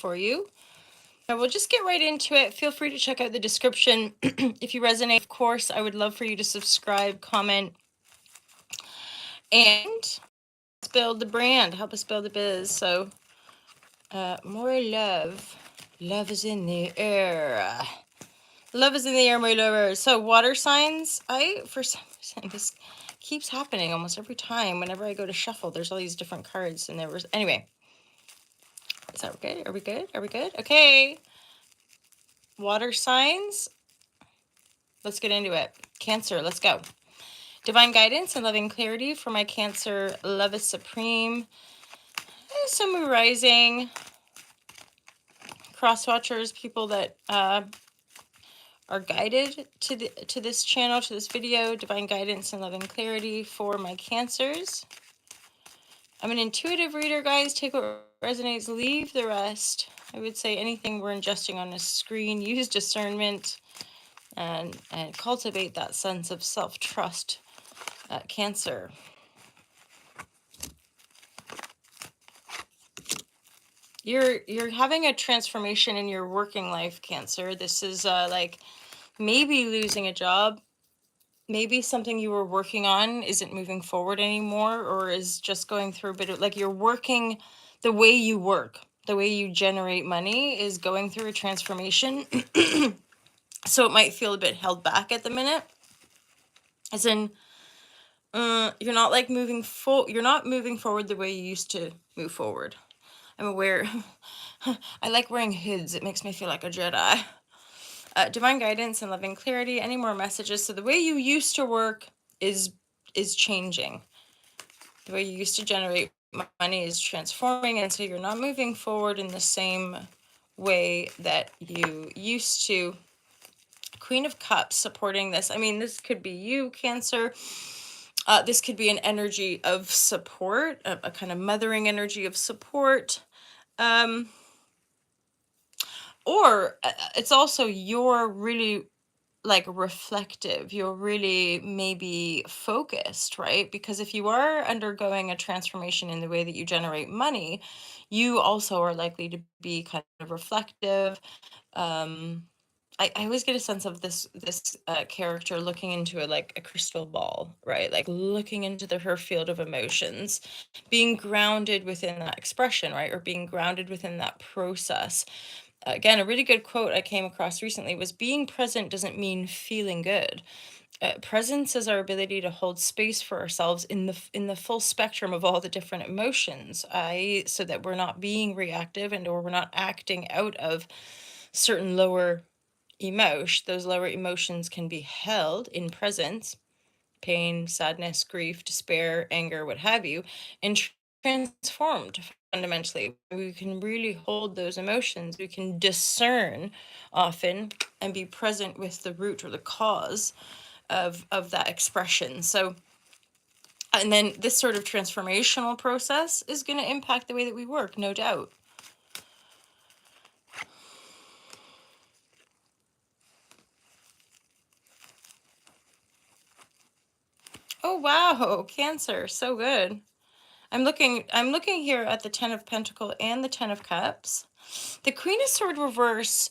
for you. Now we'll just get right into it. Feel free to check out the description. If you resonate, of course, I would love for you to subscribe, comment, and build the brand, help us build the biz. So more love. Love is in the air. Love is in the air, my lovers. So water signs, for some reason, this keeps happening almost every time. Whenever I go to shuffle, there's all these different cards, and anyway. Is that good? Are we good? Are we good? Okay. Water signs. Let's get into it. Cancer, let's go. Divine guidance and loving clarity for my Cancer. Love is supreme. Sun rising. Cross watchers, people that are guided to this channel, to this video. Divine guidance and loving clarity for my Cancers. I'm an intuitive reader, guys. Take what resonates, leave the rest. I would say anything we're ingesting on a screen, use discernment and cultivate that sense of self-trust. Cancer. You're having a transformation in your working life, Cancer. This is like maybe losing a job. Maybe something you were working on isn't moving forward anymore, or is just going through a bit of, like, you're working, the way you work, the way you generate money is going through a transformation. So it might feel a bit held back at the minute. As in, you're not like you're not moving forward the way you used to move forward. I'm aware. I like wearing hoods. It makes me feel like a Jedi. Divine guidance and loving clarity. Any more messages? So the way you used to work is changing. The way you used to generate money is transforming, and so you're not moving forward in the same way that you used to. Queen of Cups supporting this. I mean, this could be you, Cancer. This could be an energy of support, a kind of mothering energy of support. Or it's also you're really like reflective, you're really maybe focused, right? Because if you are undergoing a transformation in the way that you generate money, you also are likely to be kind of reflective. I always get a sense of this character looking into like a crystal ball, right? Like looking into her field of emotions, being grounded within that expression, right? Or being grounded within that process. Again, a really good quote I came across recently was, being present doesn't mean feeling good. Presence is our ability to hold space for ourselves in the full spectrum of all the different emotions, so that we're not being reactive or we're not acting out of certain lower emotion. Those lower emotions can be held in presence, pain, sadness, grief, despair, anger, what have you, and transformed fundamentally. We can really hold those emotions. We can discern often and be present with the root or the cause of that expression. So, and then this sort of transformational process is going to impact the way that we work, no doubt. Oh wow, Cancer, so good. I'm looking here at the 10 of Pentacles and the 10 of Cups. The Queen of Swords reverse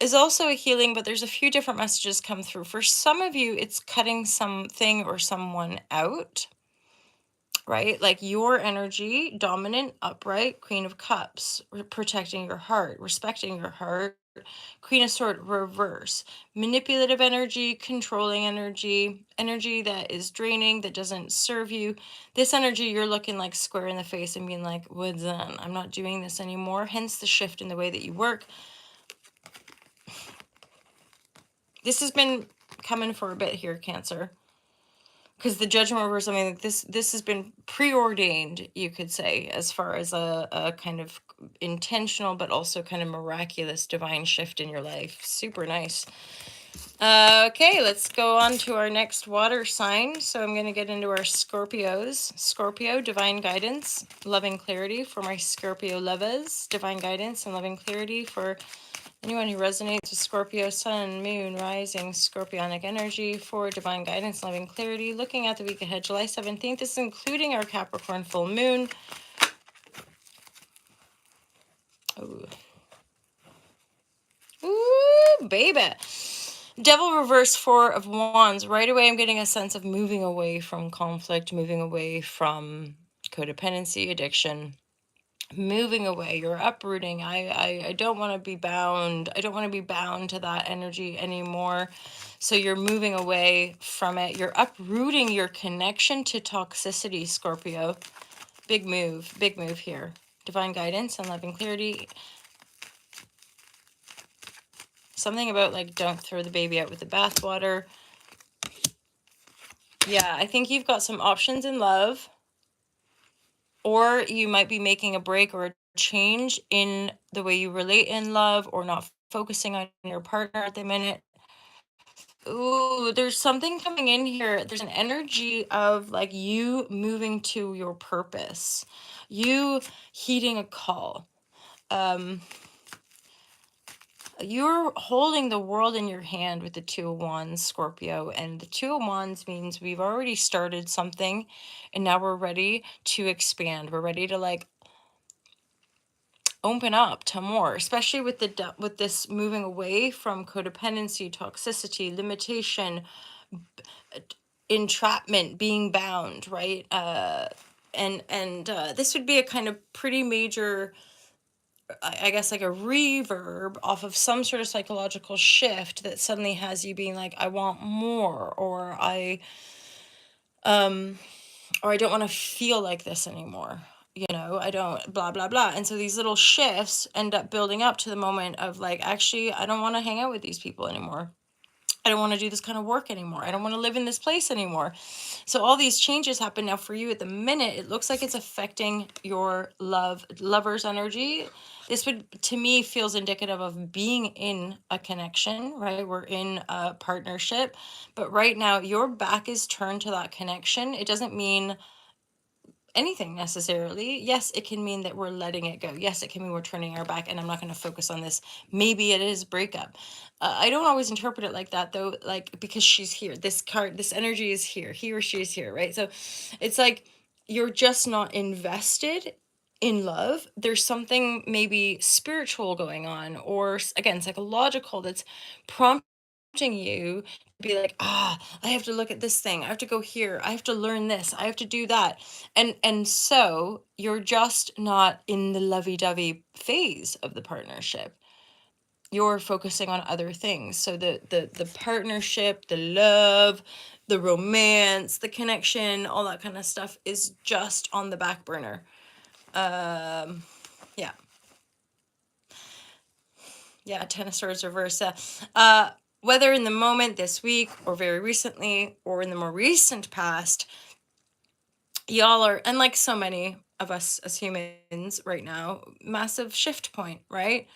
is also a healing, but there's a few different messages come through. For some of you, it's cutting something or someone out, right? Like your energy, dominant, upright, Queen of Cups, protecting your heart, respecting your heart. Queen of Swords reverse, manipulative energy, controlling energy, energy that is draining, that doesn't serve you. This energy, you're looking like square in the face and being like, what's done? I'm not doing this anymore. Hence the shift in the way that you work. This has been coming for a bit here, Cancer. Because the Judgment reverse, I mean, this has been preordained, you could say, as far as a kind of intentional, but also kind of miraculous divine shift in your life. Super nice. Okay, let's go on to our next water sign. So I'm going to get into our Scorpios. Scorpio, divine guidance, loving clarity for my Scorpio lovers. Divine guidance and loving clarity for anyone who resonates with Scorpio, sun, moon, rising, scorpionic energy for divine guidance, loving clarity. Looking at the week ahead, July 17th, this is including our Capricorn full moon. Oh, baby. Devil reverse, 4 of Wands. Right away, I'm getting a sense of moving away from conflict, moving away from codependency, addiction, moving away. You're uprooting. I don't want to be bound. I don't want to be bound to that energy anymore. So you're moving away from it. You're uprooting your connection to toxicity, Scorpio. Big move here. Divine guidance and loving clarity. Something about like, don't throw the baby out with the bathwater. Yeah, I think you've got some options in love, or you might be making a break or a change in the way you relate in love, or not focusing on your partner at the minute. Ooh, there's something coming in here. There's an energy of like you moving to your purpose, you heeding a call. You're holding the world in your hand with the 2 of Wands, Scorpio. And the 2 of Wands means we've already started something and now we're ready to expand. We're ready to like open up to more, especially with with this moving away from codependency, toxicity, limitation, entrapment, being bound, right? And this would be a kind of pretty major, I guess, like a reverb off of some sort of psychological shift that suddenly has you being like, I want more, or I don't want to feel like this anymore. I don't, blah, blah, blah. And so these little shifts end up building up to the moment of like, actually, I don't want to hang out with these people anymore. I don't want to do this kind of work anymore. I don't want to live in this place anymore. So all these changes happen now for you at the minute. It looks like it's affecting your lover's energy. This would, to me, feels indicative of being in a connection, right? We're in a partnership, but right now your back is turned to that connection. It doesn't mean anything necessarily. Yes, it can mean that we're letting it go. Yes, it can mean we're turning our back and I'm not going to focus on this. Maybe it is breakup. I don't always interpret it like that though, like because she's here. This energy is here. He or she is here, right? So it's like you're just not invested in love. There's something maybe spiritual going on, or again, psychological, that's prompting you to be like, I have to look at this thing, I have to go here, I have to learn this, I have to do that. And so you're just not in the lovey-dovey phase of the partnership. You're focusing on other things. So the partnership, the love, the romance, the connection, all that kind of stuff is just on the back burner. Yeah. Yeah, Ten of Swords reverse. Whether in the moment, this week, or very recently, or in the more recent past, y'all are, and like so many of us as humans right now, massive shift point, right?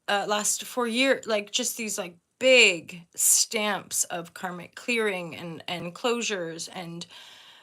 Last 4 years, like just these like big stamps of karmic clearing and closures, and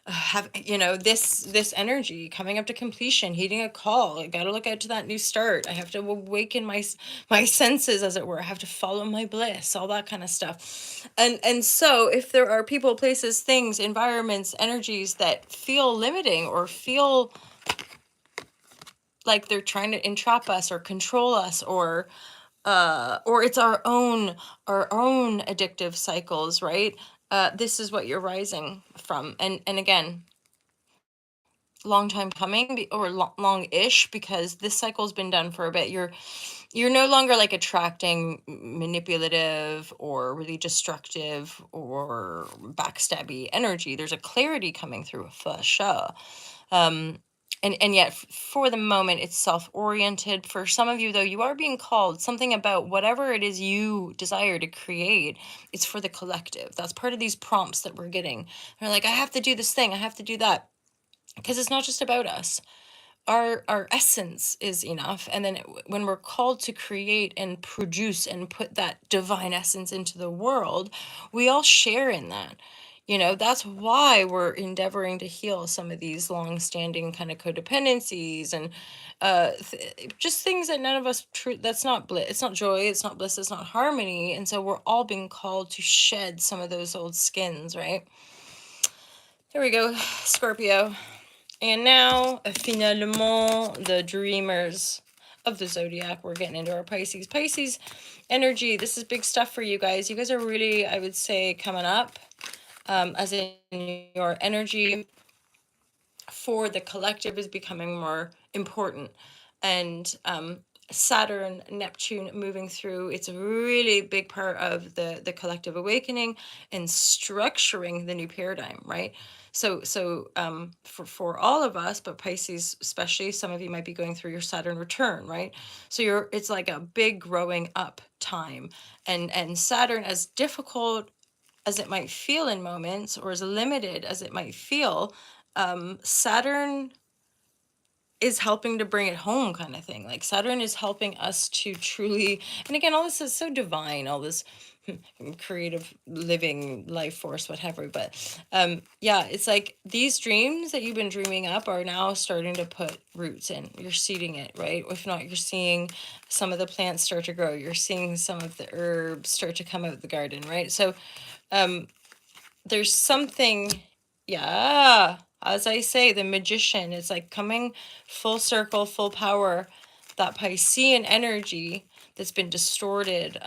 have this energy coming up to completion, heeding a call. I gotta look out to that new start. I have to awaken my senses, as it were. I have to follow my bliss, all that kind of stuff. And so if there are people, places, things, environments, energies that feel limiting, or feel like they're trying to entrap us or control us, or it's our own addictive cycles, right? This is what you're rising from. And again, long time coming, or long-ish, because this cycle's been done for a bit. You're no longer like attracting manipulative or really destructive or backstabby energy. There's a clarity coming through for sure. And yet for the moment it's self-oriented. For some of you though, you are being called something about whatever it is you desire to create. It's for the collective. That's part of these prompts that we're getting. They're like, I have to do this thing, I have to do that, because it's not just about us. Our essence is enough, and then when we're called to create and produce and put that divine essence into the world, we all share in that. That's why we're endeavoring to heal some of these long-standing kind of codependencies, and just things that none of us that's not bliss, it's not joy, it's not bliss, it's not harmony. And so we're all being called to shed some of those old skins, right? Here we go, Scorpio. And now, finalement, the dreamers. of the zodiac. We're getting into our Pisces energy. This is big stuff for you guys. You guys are really, I would say, coming up, as in your energy for the collective is becoming more important. And Saturn, Neptune moving through, it's a really big part of the collective awakening and structuring the new paradigm, right? So for all of us, but Pisces especially, some of you might be going through your Saturn return, right? So it's like a big growing up time. And Saturn, as difficult as it might feel in moments, or as limited as it might feel, Saturn is helping to bring it home, kind of thing. Like Saturn is helping us to truly, and again, all this is so divine, all this creative living life force, whatever. But yeah, it's like these dreams that you've been dreaming up are now starting to put roots in. You're seeding it, right? If not, you're seeing some of the plants start to grow. You're seeing some of the herbs start to come out of the garden, right? So there's something, yeah, as I say, the magician is like coming full circle, full power. That Piscean energy that's been distorted,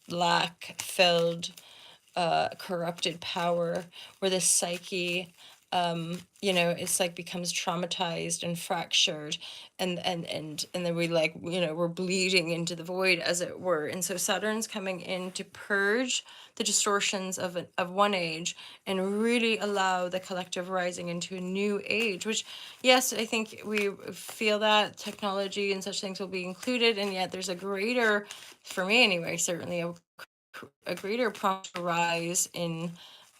lack filled, corrupted power, where the psyche, it's like becomes traumatized and fractured, and then we, like, we're bleeding into the void, as it were. And so Saturn's coming in to purge the distortions of one age and really allow the collective rising into a new age, which, yes, I think we feel that technology and such things will be included, and yet there's a greater, for me anyway, certainly a greater prompt to rise in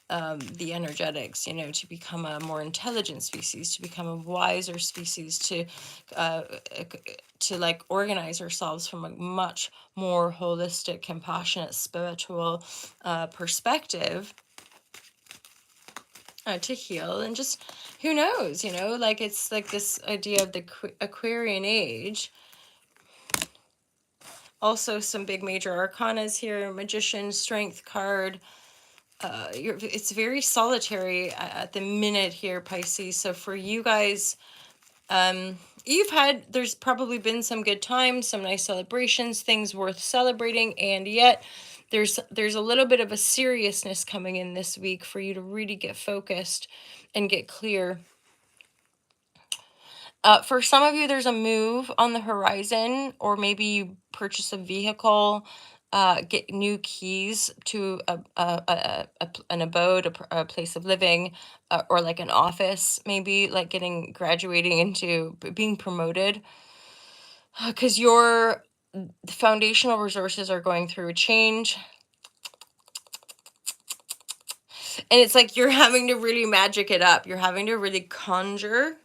the energetics, to become a more intelligent species, to become a wiser species, uh, like organize ourselves from a much more holistic, compassionate, spiritual perspective, to heal. And just, who knows, like, it's like this idea of the Aquarian age. Also, some big major arcanas here: Magician, Strength card. It's very solitary at the minute here, Pisces. So for you guys, there's probably been some good times, some nice celebrations, things worth celebrating, and yet there's a little bit of a seriousness coming in this week for you to really get focused and get clear. For some of you, there's a move on the horizon, or maybe you purchase a vehicle, get new keys to an abode, a place of living, or like an office, maybe like graduating into being promoted, because your foundational resources are going through a change. And it's like you're having to really magic it up. You're having to really conjure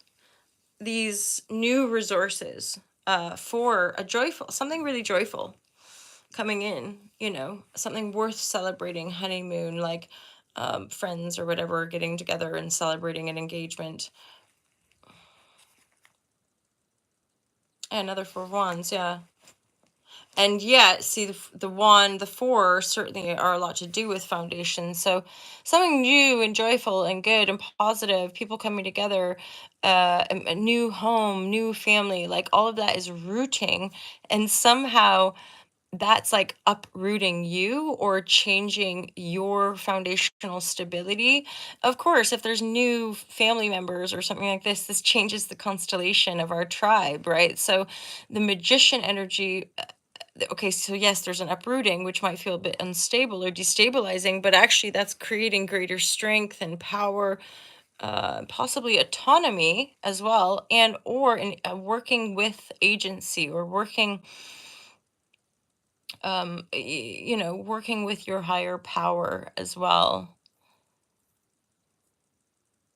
these new resources for something really joyful coming in, something worth celebrating, honeymoon, like friends or whatever getting together and celebrating an engagement. And another Four of Wands, yeah. And yet, see, the four certainly are a lot to do with foundation. So something new and joyful and good and positive, people coming together, a new home, new family, like all of that is rooting. And somehow that's like uprooting you or changing your foundational stability. Of course, if there's new family members or something like this changes the constellation of our tribe, right? So the magician energy, okay, so yes, there's an uprooting, which might feel a bit unstable or destabilizing, but actually that's creating greater strength and power, possibly autonomy as well, and or in working with agency, or working, working with your higher power as well.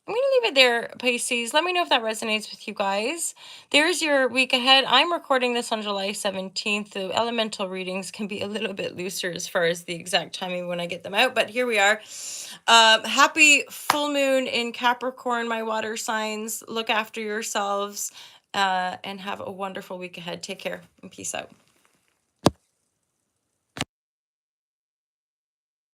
I'm going to leave it there, Pisces. Let me know if that resonates with you guys. There's your week ahead. I'm recording this on July 17th. The elemental readings can be a little bit looser as far as the exact timing when I get them out, but here we are. Happy full moon in Capricorn, my water signs. Look after yourselves, and have a wonderful week ahead. Take care and peace out.